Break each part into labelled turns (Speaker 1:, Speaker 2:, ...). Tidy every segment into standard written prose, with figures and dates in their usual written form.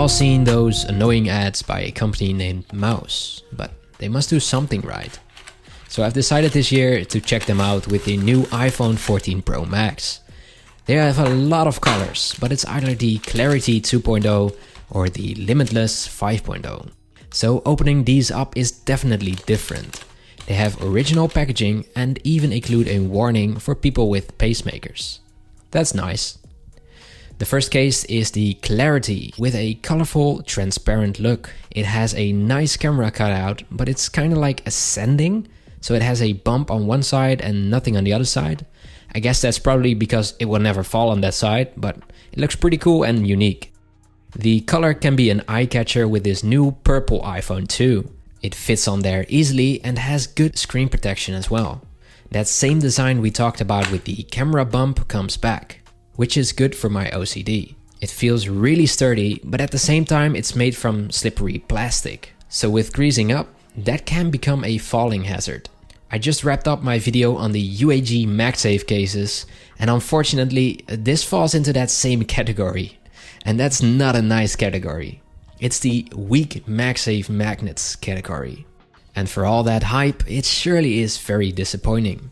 Speaker 1: all seen those annoying ads by a company named Mous, but they must do something right. So I've decided this year to check them out with the new iPhone 14 Pro Max. They have a lot of colors, but it's either the Clarity 2.0 or the Limitless 5.0. So opening these up is definitely different. They have original packaging and even include a warning for people with pacemakers. That's nice. The first case is the Clarity with a colorful, transparent look. It has a nice camera cutout, but it's kind of like ascending. So it has a bump on one side and nothing on the other side. I guess that's probably because it will never fall on that side, but it looks pretty cool and unique. The color can be an eye catcher with this new purple iPhone 2. It fits on there easily and has good screen protection as well. That same design we talked about with the camera bump comes back, which is good for my OCD. It feels really sturdy, but at the same time it's made from slippery plastic. So with greasing up, that can become a falling hazard. I just wrapped up my video on the UAG magsafe cases, and unfortunately this falls into that same category. And that's not a nice category. It's the weak magsafe magnets category. And for all that hype, it surely is very disappointing.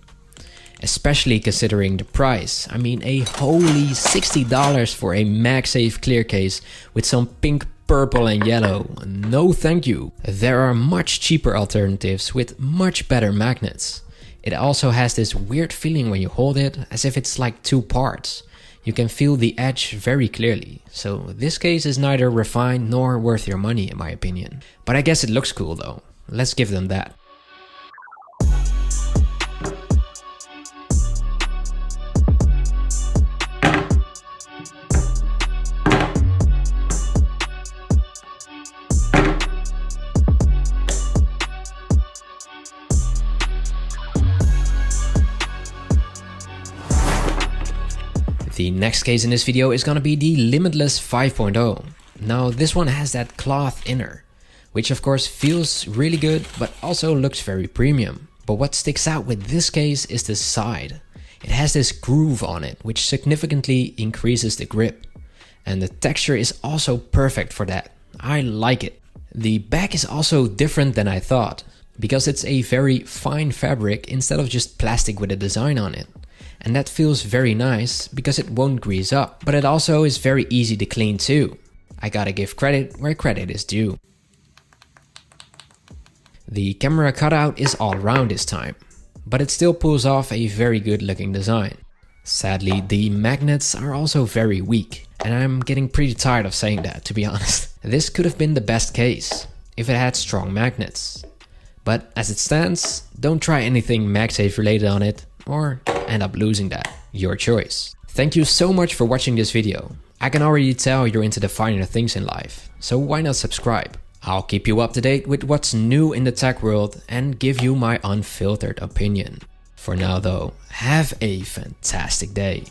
Speaker 1: Especially considering the price. I mean, a holy $60 for a magsafe clear case with some pink, purple and yellow. No thank you. There are much cheaper alternatives with much better magnets. It also has this weird feeling when you hold it, as if it's like two parts. You can feel the edge very clearly. So this case is neither refined nor worth your money in my opinion. But I guess it looks cool though. Let's give them that. The next case in this video is gonna be the Limitless 5.0. Now this one has that cloth inner, which of course feels really good but also looks very premium. But what sticks out with this case is the side. It has this groove on it which significantly increases the grip. And the texture is also perfect for that. I like it. The back is also different than I thought, because it's a very fine fabric instead of just plastic with a design on it. And that feels very nice because it won't grease up, but it also is very easy to clean too. I gotta give credit where credit is due. The camera cutout is all round this time, but it still pulls off a very good looking design. Sadly, the magnets are also very weak, and I'm getting pretty tired of saying that, to be honest. This could have been the best case if it had strong magnets. But as it stands, don't try anything MagSafe related on it, or end up losing that. Your choice. Thank you so much for watching this video. I can already tell you're into the finer things in life, so why not subscribe? I'll keep you up to date with what's new in the tech world and give you my unfiltered opinion. For now though, have a fantastic day.